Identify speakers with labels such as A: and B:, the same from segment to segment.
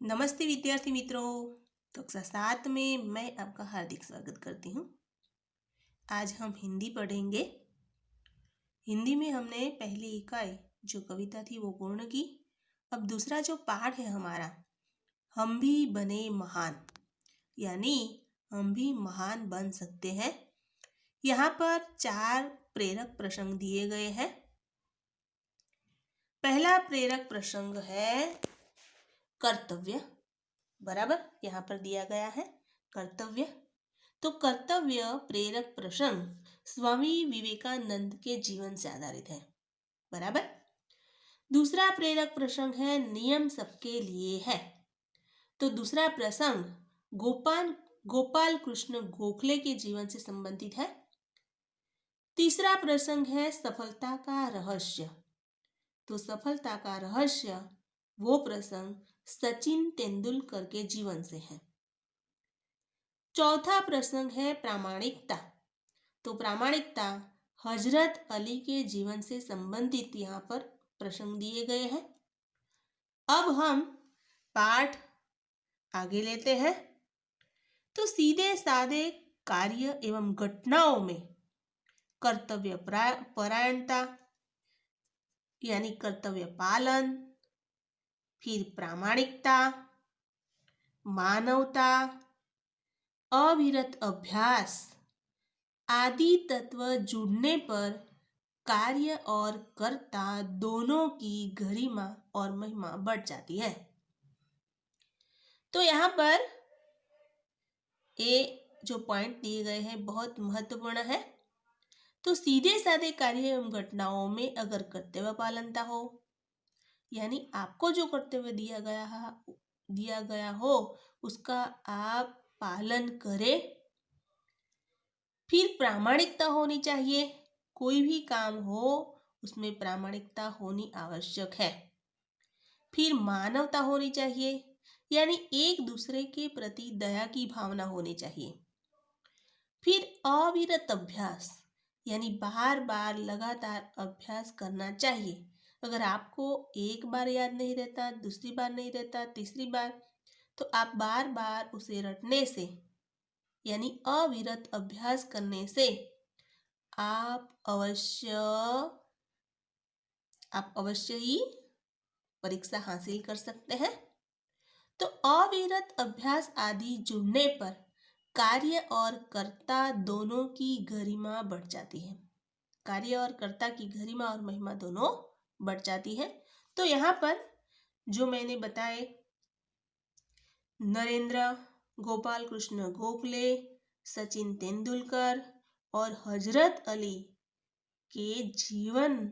A: नमस्ते विद्यार्थी मित्रों। तो कक्षा 7 में मैं आपका हार्दिक स्वागत करती हूँ। आज हम हिंदी पढ़ेंगे। हिंदी में हमने पहली इकाई जो कविता थी वो पूर्ण की। अब दूसरा जो पाठ है हमारा, हम भी बने महान, यानी हम भी महान बन सकते हैं। यहाँ पर 4 प्रेरक प्रसंग दिए गए हैं। पहला प्रेरक प्रसंग है कर्तव्य। बराबर, यहाँ पर दिया गया है कर्तव्य। तो कर्तव्य प्रेरक प्रसंग स्वामी विवेकानंद के जीवन से आधारित है। बराबर। दूसरा प्रेरक प्रसंग है नियम सबके लिए है। तो दूसरा प्रसंग गोपाल कृष्ण गोखले के जीवन से संबंधित है। तीसरा प्रसंग है सफलता का रहस्य। तो सफलता का रहस्य वो प्रसंग सचिन तेंदुलकर के जीवन से है। चौथा प्रसंग है प्रामाणिकता। तो प्रामाणिकता हजरत अली के जीवन से संबंधित यहाँ पर प्रसंग दिए गए हैं। अब हम पाठ आगे लेते हैं। तो सीधे साधे कार्य एवं घटनाओं में कर्तव्य परायणता यानी कर्तव्य पालन, फिर प्रामाणिकता, मानवता, अविरत अभ्यास आदि तत्व जुड़ने पर कार्य और कर्ता दोनों की गरिमा और महिमा बढ़ जाती है। तो यहाँ पर ये जो पॉइंट दिए गए हैं बहुत महत्वपूर्ण है। तो सीधे साधे कार्य एवं घटनाओं में अगर कर्तव्य पालनता हो, यानी आपको जो कर्तव्य दिया गया हो उसका आप पालन करें। फिर प्रामाणिकता होनी चाहिए। कोई भी काम हो उसमें प्रामाणिकता होनी आवश्यक है। फिर मानवता होनी चाहिए, यानी एक दूसरे के प्रति दया की भावना होनी चाहिए। फिर अविरत अभ्यास, यानी बार बार लगातार अभ्यास करना चाहिए। अगर आपको एक बार याद नहीं रहता, दूसरी बार नहीं रहता, तीसरी बार, तो आप बार बार उसे रटने से यानी अविरत अभ्यास करने से आप अवश्य ही परीक्षा हासिल कर सकते हैं। तो अविरत अभ्यास आदि जुड़ने पर कार्य और कर्ता दोनों की गरिमा बढ़ जाती है। कार्य और कर्ता की गरिमा और महिमा दोनों बढ़ जाती है। तो यहाँ पर जो मैंने बताए, नरेंद्र, गोपाल कृष्ण गोखले, सचिन तेंदुलकर और हजरत अली के जीवन,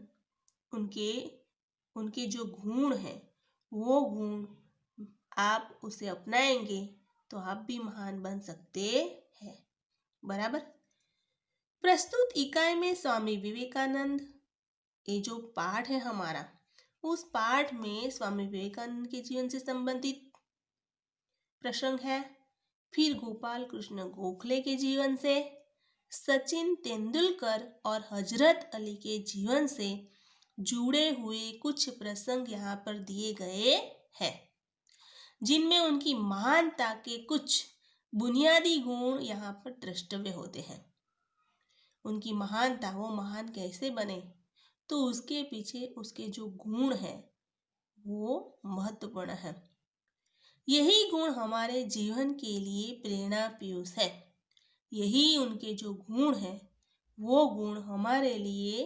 A: उनके जो गुण हैं वो गुण आप उसे अपनाएंगे तो आप भी महान बन सकते हैं। बराबर। प्रस्तुत इकाई में स्वामी विवेकानंद, ये जो पाठ है हमारा, उस पाठ में स्वामी विवेकानंद के जीवन से संबंधित प्रसंग है। फिर गोपाल कृष्ण गोखले के जीवन से, सचिन तेंदुलकर और हजरत अली के जीवन से जुड़े हुए कुछ प्रसंग यहाँ पर दिए गए हैं, जिनमें उनकी महानता के कुछ बुनियादी गुण यहाँ पर द्रष्टव्य होते हैं। उनकी महानता, वो महान कैसे बने, तो उसके पीछे उसके जो गुण हैं वो महत्वपूर्ण है। यही गुण हमारे जीवन के लिए प्रेरणा पीयूष है। यही उनके जो गुण हैं वो गुण हमारे लिए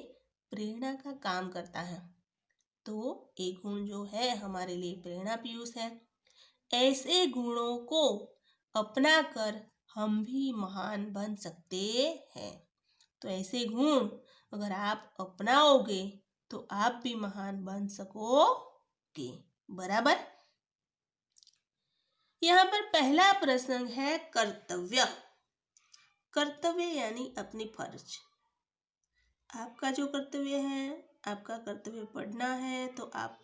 A: प्रेरणा का काम करता है। तो एक गुण जो है हमारे लिए प्रेरणा पीयूष है। ऐसे गुणों को अपनाकर हम भी महान बन सकते हैं। तो ऐसे गुण अगर आप अपनाओगे तो आप भी महान बन सकोगे। बराबर। यहाँ पर पहला प्रसंग है कर्तव्य। कर्तव्य यानी अपनी फर्ज। आपका जो कर्तव्य है, आपका कर्तव्य पढ़ना है तो आप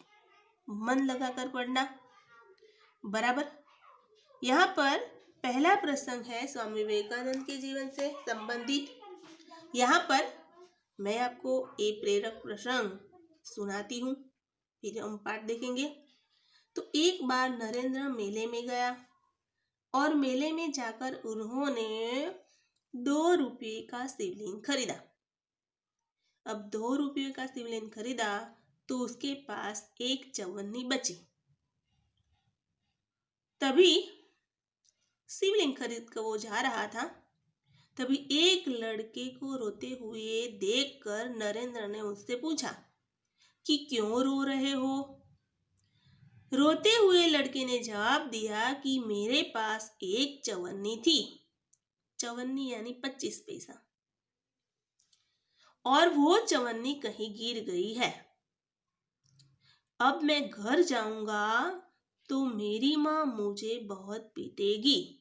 A: मन लगाकर पढ़ना। बराबर। यहाँ पर पहला प्रसंग है स्वामी विवेकानंद के जीवन से संबंधित। यहाँ पर मैं आपको एक प्रेरक प्रसंग सुनाती हूँ, फिर हम पाठ देखेंगे। तो एक बार नरेंद्र मेले में गया और मेले में जाकर उन्होंने 2 रुपये का शिवलिंग खरीदा। अब 2 रुपये का शिवलिंग खरीदा तो उसके पास एक चवन्नी बची। तभी शिवलिंग खरीद कर वो जा रहा था, तभी एक लड़के को रोते हुए देखकर नरेंद्र ने उससे पूछा कि क्यों रो रहे हो। रोते हुए लड़के ने जवाब दिया कि मेरे पास एक चवन्नी थी, चवन्नी यानी 25 पैसा, और वो चवन्नी कहीं गिर गई है। अब मैं घर जाऊंगा तो मेरी माँ मुझे बहुत पीटेगी,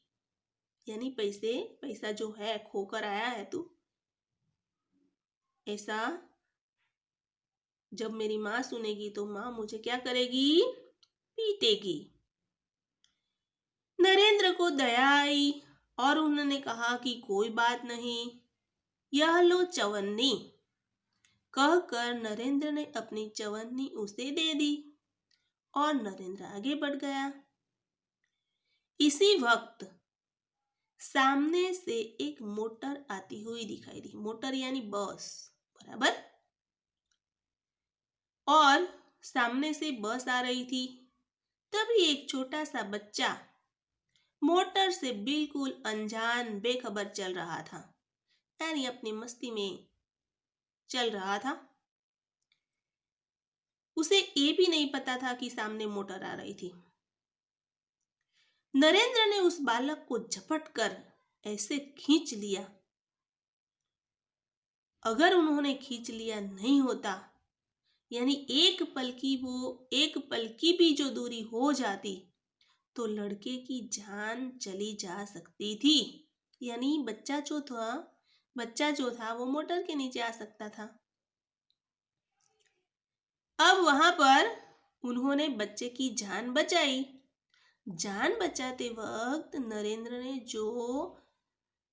A: यानी पैसा जो है खोकर आया है तू, ऐसा जब मेरी माँ सुनेगी तो माँ मुझे क्या करेगी, पीटेगी। नरेंद्र को दया आई और उन्होंने कहा कि कोई बात नहीं, यह लो चवन्नी। कहकर नरेंद्र ने अपनी चवन्नी उसे दे दी और नरेंद्र आगे बढ़ गया। इसी वक्त सामने से एक मोटर आती हुई दिखाई दी, मोटर यानी बस, बराबर। और सामने से बस आ रही थी। तभी एक छोटा सा बच्चा मोटर से बिल्कुल अनजान बेखबर चल रहा था, यानी अपनी मस्ती में चल रहा था। उसे ये भी नहीं पता था कि सामने मोटर आ रही थी। नरेंद्र ने उस बालक को झपट कर ऐसे खींच लिया। अगर उन्होंने खींच लिया नहीं होता, यानी एक पल की भी जो दूरी हो जाती, तो लड़के की जान चली जा सकती थी। यानी बच्चा जो था वो मोटर के नीचे आ सकता था। अब वहां पर उन्होंने बच्चे की जान बचाई। जान बचाते वक्त नरेंद्र ने जो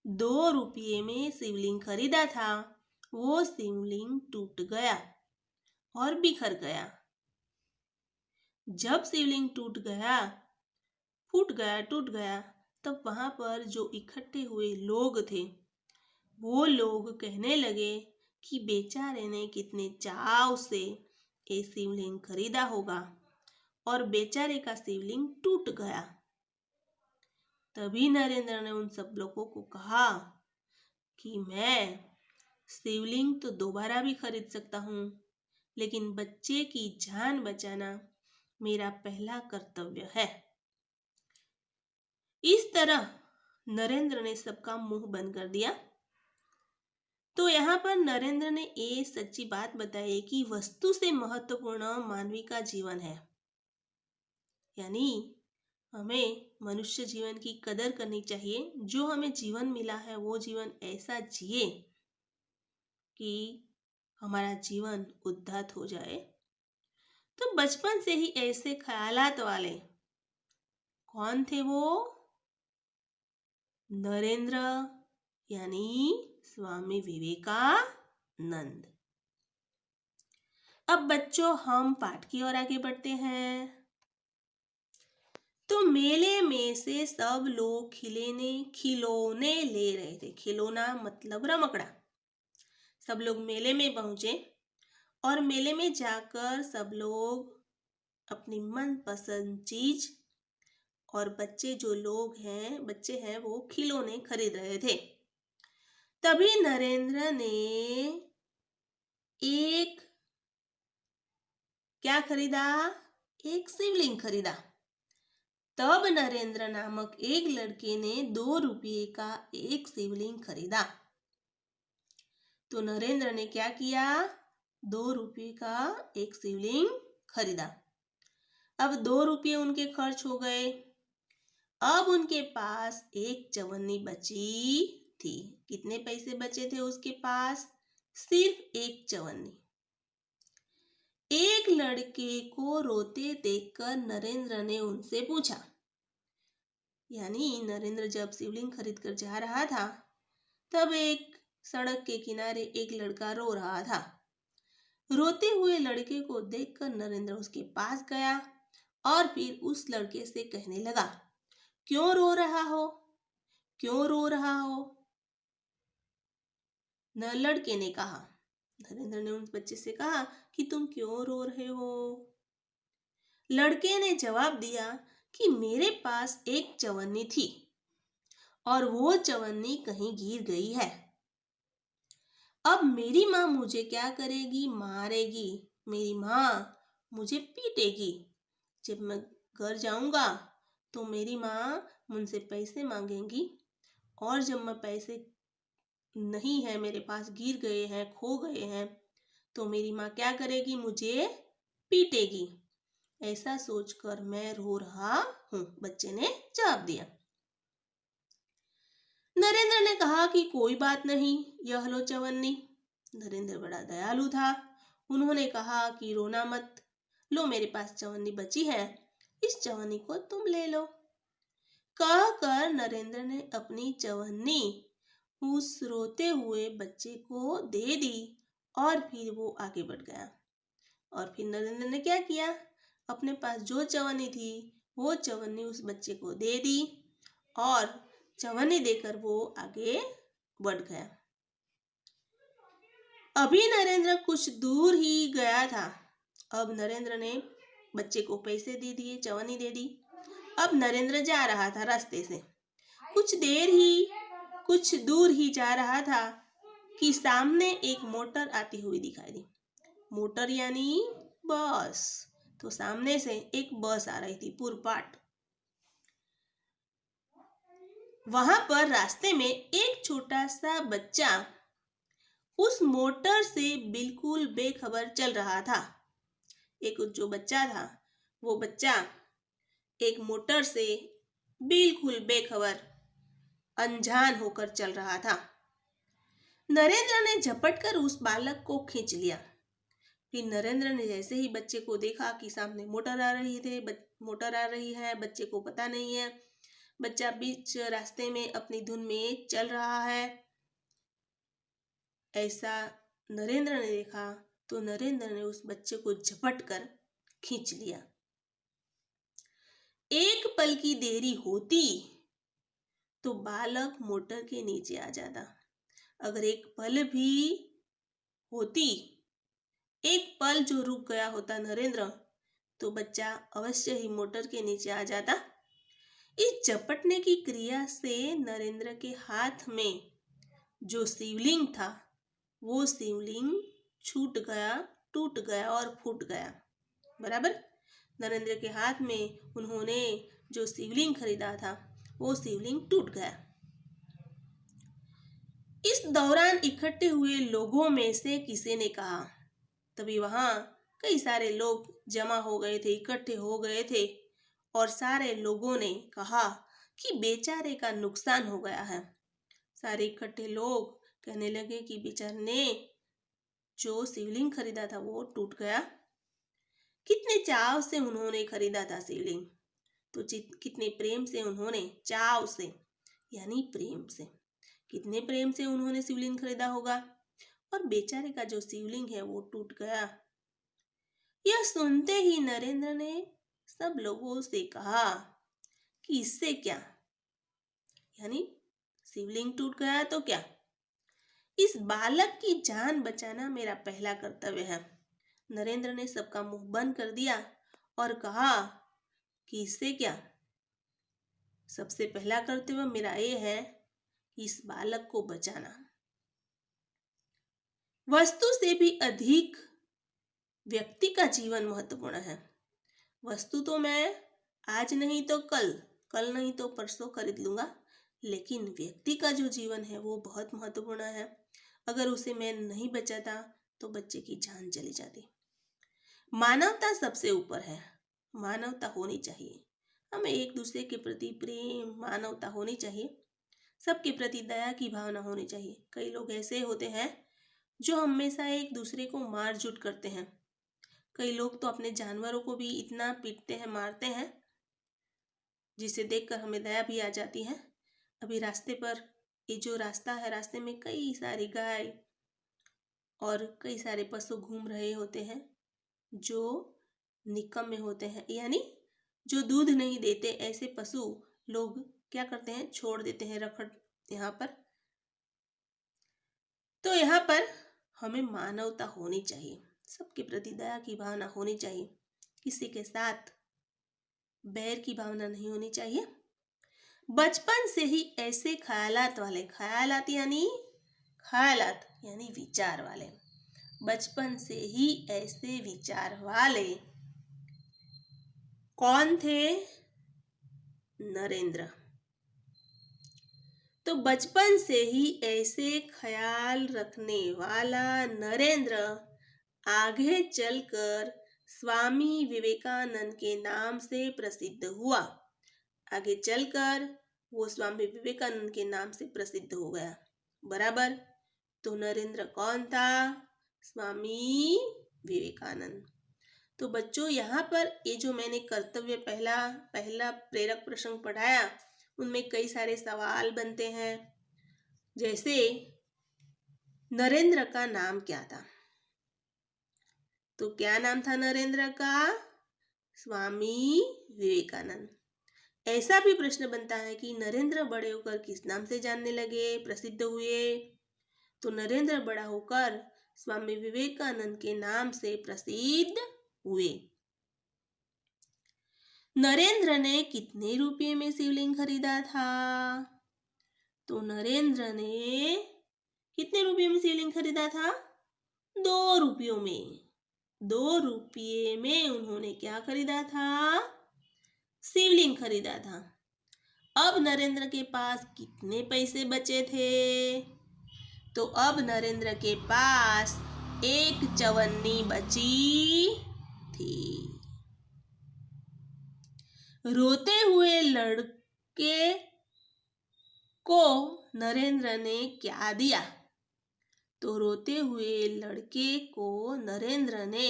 A: 2 रुपये में शिवलिंग खरीदा था, वो शिवलिंग टूट गया और बिखर गया। जब शिवलिंग टूट गया, तब वहां पर जो इकट्ठे हुए लोग थे, वो लोग कहने लगे कि बेचारे ने कितने चाव से ये शिवलिंग खरीदा होगा और बेचारे का शिवलिंग टूट गया। तभी नरेंद्र ने उन सब लोगों को कहा कि मैं शिवलिंग तो दोबारा भी खरीद सकता हूँ, लेकिन बच्चे की जान बचाना मेरा पहला कर्तव्य है। इस तरह नरेंद्र ने सबका मुंह बंद कर दिया। तो यहाँ पर नरेंद्र ने ये सच्ची बात बताई कि वस्तु से महत्वपूर्ण मानवी का जीवन है, यानी हमें मनुष्य जीवन की कदर करनी चाहिए। जो हमें जीवन मिला है वो जीवन ऐसा जिए कि हमारा जीवन उद्धात हो जाए। तो बचपन से ही ऐसे ख्यालात वाले कौन थे वो? नरेंद्र यानी स्वामी विवेकानंद। अब बच्चों हम पाठ की ओर आगे बढ़ते हैं। तो मेले में से सब लोग खिलौने ले रहे थे। खिलौना मतलब रमकड़ा। सब लोग मेले में पहुंचे और मेले में जाकर सब लोग अपनी मनपसंद चीज और बच्चे हैं वो खिलौने खरीद रहे थे। तभी नरेंद्र ने एक क्या खरीदा? एक शिवलिंग खरीदा। तब नरेंद्र नामक एक लड़के ने 2 रुपये का एक शिवलिंग खरीदा। तो नरेंद्र ने क्या किया? 2 रुपये का एक शिवलिंग खरीदा। अब 2 रुपये उनके खर्च हो गए। अब उनके पास एक चवन्नी बची थी। कितने पैसे बचे थे उसके पास? सिर्फ एक चवन्नी। एक लड़के को रोते देखकर नरेंद्र ने उनसे पूछा, यानी नरेंद्र जब शिवलिंग खरीद कर जा रहा था, तब एक सड़क के किनारे एक लड़का रो रहा था। रोते हुए लड़के को देखकर नरेंद्र उसके पास गया और फिर उस लड़के से कहने लगा, क्यों रो रहा हो, क्यों रो रहा हो। न लड़के ने कहा, नरेंद्र ने उस बच्चे से कहा कि तुम क्यों रो रहे हो। लड़के ने जवाब दिया कि मेरे पास एक चवन्नी थी और वो चवन्नी कहीं गिर गई है। अब मेरी माँ मुझे क्या करेगी, मारेगी। मेरी माँ मुझे पीटेगी। जब मैं घर जाऊंगा तो मेरी माँ मुझसे पैसे मांगेंगी और जब मैं पैसे नहीं है मेरे पास, गिर गए हैं, खो गए हैं, तो मेरी माँ क्या करेगी, मुझे पीटेगी। ऐसा सोचकर मैं रो रहा हूँ, बच्चे ने जवाब दिया। नरेंद्र ने कहा कि कोई बात नहीं, यह लो चवन्नी। नरेंद्र बड़ा दयालु था। उन्होंने कहा कि रोना मत, लो मेरे पास चवन्नी बची है, इस चवन्नी को तुम ले लो। कहकर नरेंद्र ने अपनी चवन्नी उस रोते हुए बच्चे को दे दी और फिर वो आगे बढ़ गया। और फिर नरेंद्र ने क्या किया, अपने पास जो चवन्नी थी वो चवन्नी उस बच्चे को दे दी और चवन्नी देकर वो आगे बढ़ गया। अभी नरेंद्र कुछ दूर ही गया था। अब नरेंद्र ने बच्चे को पैसे दे दिए, चवन्नी दे दी। अब नरेंद्र जा रहा था रास्ते से। कुछ दूर ही जा रहा था कि सामने एक मोटर आती हुई दिखाई दी। मोटर यानी बस। तो सामने से एक बस आ रही थी, पूरपाट। वहां पर रास्ते में एक छोटा सा बच्चा उस मोटर से बिल्कुल बेखबर चल रहा था। एक जो बच्चा था, वो बच्चा एक मोटर से बिल्कुल बेखबर, अनजान होकर चल रहा था। नरेंद्र ने झपटकर उस बालक को खींच लिया। फिर नरेंद्र ने जैसे ही बच्चे को देखा कि सामने मोटर आ रही है, बच्चे को पता नहीं है, बच्चा बीच रास्ते में अपनी धुन में चल रहा है, ऐसा नरेंद्र ने देखा तो नरेंद्र ने उस बच्चे को झपट कर खींच लिया। एक पल की देरी होती तो बालक मोटर के नीचे आ जाता। अगर एक पल भी होती, एक पल जो रुक गया होता नरेंद्र, तो बच्चा अवश्य ही मोटर के नीचे आ जाता। इस झपटने की क्रिया से नरेंद्र के हाथ में जो शिवलिंग था, वो शिवलिंग छूट गया, टूट गया और फूट गया। बराबर। नरेंद्र के हाथ में उन्होंने जो शिवलिंग खरीदा था, वो शिवलिंग टूट गया। इस दौरान इकट्ठे हुए लोगों में से किसी ने कहा, तभी वहां कई सारे लोग जमा हो गए थे, इकट्ठे हो गए थे, और सारे लोगों ने कहा कि बेचारे का नुकसान हो गया है। सारे इकट्ठे लोग कहने लगे कि बेचारे ने जो शिवलिंग खरीदा था वो टूट गया। कितने चाव से उन्होंने खरीदा था शिवलिंग, तो कितने प्रेम से उन्होंने, चाव से यानी प्रेम से, कितने प्रेम से उन्होंने शिवलिंग खरीदा होगा, और बेचारे का जो शिवलिंग है वो टूट गया। यह सुनते ही नरेंद्र ने सब लोगों से कहा कि इससे क्या, यानी शिवलिंग टूट गया तो क्या, इस बालक की जान बचाना मेरा पहला कर्तव्य है। नरेंद्र ने सबका मुंह बंद कर दिया और कहा कि इससे क्या, सबसे पहला कर्तव्य मेरा ये है कि इस बालक को बचाना। वस्तु से भी अधिक व्यक्ति का जीवन महत्वपूर्ण है। वस्तु तो मैं आज नहीं तो कल नहीं तो परसों खरीद लूंगा, लेकिन व्यक्ति का जो जीवन है वो बहुत महत्वपूर्ण है। अगर उसे मैं नहीं बचाता तो बच्चे की जान चली जाती। मानवता सबसे ऊपर है, मानवता होनी चाहिए। हमें एक दूसरे के प्रति प्रेम, मानवता होनी चाहिए। सबके प्रति दया की भावना होनी चाहिए। कई लोग ऐसे होते हैं जो हमेशा एक दूसरे को मारझूट करते हैं। कई लोग तो अपने जानवरों को भी इतना पीटते हैं, मारते हैं, जिसे देखकर हमें दया भी आ जाती है। अभी रास्ते पर, ये जो रास्ता है, रास्ते में कई सारी गाय और कई सारे पशु घूम रहे होते हैं जो निकम्मे होते हैं, यानी जो दूध नहीं देते ऐसे पशु लोग क्या करते हैं, छोड़ देते हैं रखड़ यहाँ पर। तो यहाँ पर हमें मानवता होनी चाहिए, सबके प्रति दया की भावना होनी चाहिए, किसी के साथ बैर की भावना नहीं होनी चाहिए। बचपन से ही ऐसे ख्यालात वाले, ख्यालात यानी विचार वाले, बचपन से ही ऐसे विचार वाले कौन थे? नरेंद्र। तो बचपन से ही ऐसे ख्याल रखने वाला नरेंद्र आगे चलकर स्वामी विवेकानंद के नाम से प्रसिद्ध हुआ। आगे चलकर वो स्वामी विवेकानंद के नाम से प्रसिद्ध हो गया। बराबर। तो नरेंद्र कौन था? स्वामी विवेकानंद। तो बच्चों यहाँ पर ये जो मैंने कर्तव्य पहला प्रेरक प्रसंग पढ़ाया, उनमें कई सारे सवाल बनते हैं। जैसे नरेंद्र का नाम क्या था? तो क्या नाम था नरेंद्र का? स्वामी विवेकानंद। ऐसा भी प्रश्न बनता है कि नरेंद्र बड़े होकर किस नाम से जानने लगे, प्रसिद्ध हुए? तो नरेंद्र बड़ा होकर स्वामी विवेकानंद के नाम से प्रसिद्ध हुए। नरेंद्र ने कितने रुपये में शिवलिंग खरीदा था? तो नरेंद्र ने कितने रुपये में शिवलिंग खरीदा था? 2 रुपयों में। 2 रुपये में उन्होंने क्या खरीदा था? शिवलिंग खरीदा था। अब नरेंद्र के पास कितने पैसे बचे थे? तो अब नरेंद्र के पास 1 चवन्नी बची थी। रोते हुए लड़के को नरेंद्र ने क्या दिया? तो रोते हुए लड़के को नरेंद्र ने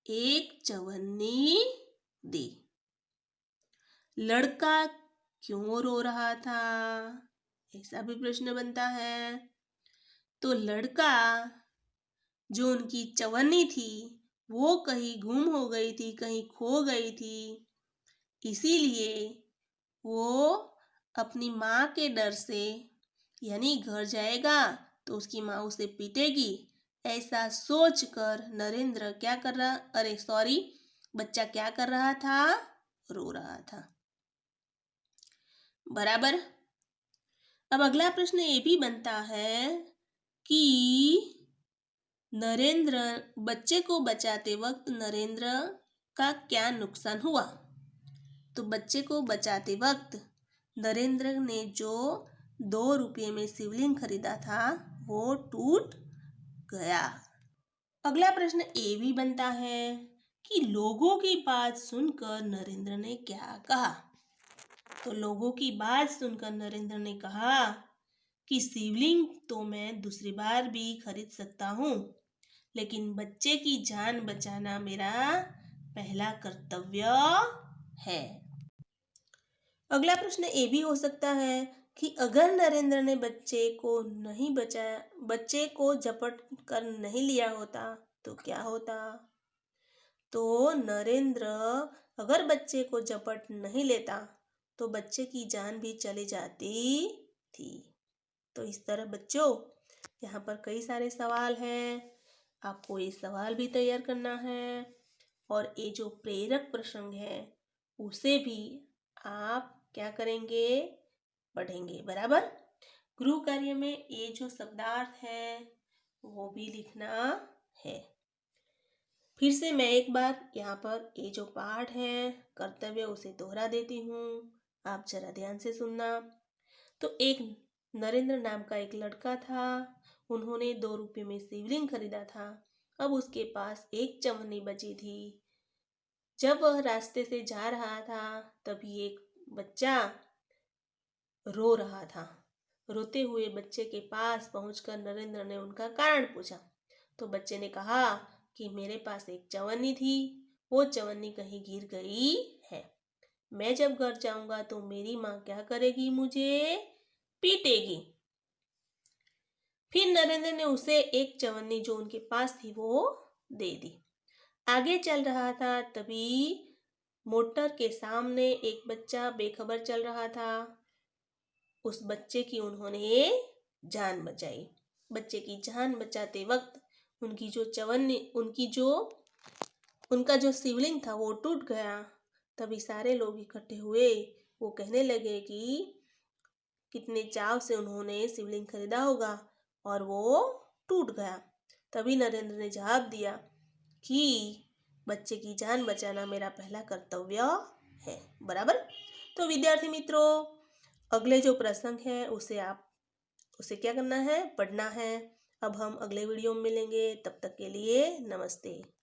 A: 1 चवन्नी दी। लड़का क्यों रो रहा था? ऐसा भी प्रश्न बनता है। तो लड़का, जो उनकी चवन्नी थी, वो कहीं गुम हो गई थी, कहीं खो गई थी, इसीलिए वो अपनी माँ के डर से, यानी घर जाएगा तो उसकी माँ उसे पीटेगी, ऐसा सोचकर नरेंद्र क्या कर रहा, बच्चा क्या कर रहा था? रो रहा था। बराबर। अब अगला प्रश्न ये भी बनता है कि बच्चे को बचाते वक्त नरेंद्र का क्या नुकसान हुआ? तो बच्चे को बचाते वक्त नरेंद्र ने जो 2 रुपये में शिवलिंग खरीदा था, वो टूट गया। अगला प्रश्न ये भी बनता है कि लोगों की बात सुनकर नरेंद्र ने क्या कहा? तो लोगों की बात सुनकर नरेंद्र ने कहा कि शिवलिंग तो मैं दूसरी बार भी खरीद सकता हूँ, लेकिन बच्चे की जान बचाना मेरा पहला कर्तव्य है। अगला प्रश्न ये भी हो सकता है कि अगर नरेंद्र ने बच्चे को झपट कर नहीं लिया होता तो क्या होता? तो नरेंद्र अगर बच्चे को झपट नहीं लेता तो बच्चे की जान भी चली जाती थी। तो इस तरह बच्चों, यहाँ पर कई सारे सवाल हैं, आपको ये सवाल भी तैयार करना है और ये जो प्रेरक प्रसंग है उसे भी आप क्या करेंगे? पढ़ेंगे। बराबर। गृह कार्य में ये जो शब्दार्थ है वो भी लिखना है। फिर से मैं एक बार यहाँ पर ये जो पाठ है कर्तव्य उसे दोहरा देती हूँ, आप जरा ध्यान से सुनना। तो एक नरेंद्र नाम का एक लड़का था, उन्होंने 2 रुपये में शिवलिंग खरीदा था। अब उसके पास 1 चवन्नी बची थी। जब वह रास्ते से जा रहा था तभी एक बच्चा रो रहा था। रोते हुए बच्चे के पास पहुंचकर नरेंद्र ने उनका कारण पूछा। तो बच्चे ने कहा कि मेरे पास 1 चवन्नी थी, वो चवन्नी कहीं गिर गई है। मैं जब घर जाऊंगा तो मेरी माँ क्या करेगी? मुझे पीटेगी। फिर नरेंद्र ने उसे 1 चवन्नी जो उनके पास थी वो दे दी। आगे चल रहा था तभी मोटर के सामने एक बच्चा बेखबर चल रहा था। उस बच्चे की उन्होंने जान बचाई। बच्चे की जान बचाते वक्त उनका जो शिवलिंग था वो टूट गया। तभी सारे लोग इकट्ठे हुए। वो कहने लगे कि कितने चाव से उन्होंने शिवलिंग खरीदा होगा और वो टूट गया। तभी नरेंद्र ने जवाब दिया कि बच्चे की जान बचाना मेरा पहला कर्तव्य है। बराबर। तो विद्यार्थी मित्रों, अगले जो प्रसंग है उसे क्या करना है, पढ़ना है। अब हम अगले वीडियो में मिलेंगे। तब तक के लिए नमस्ते।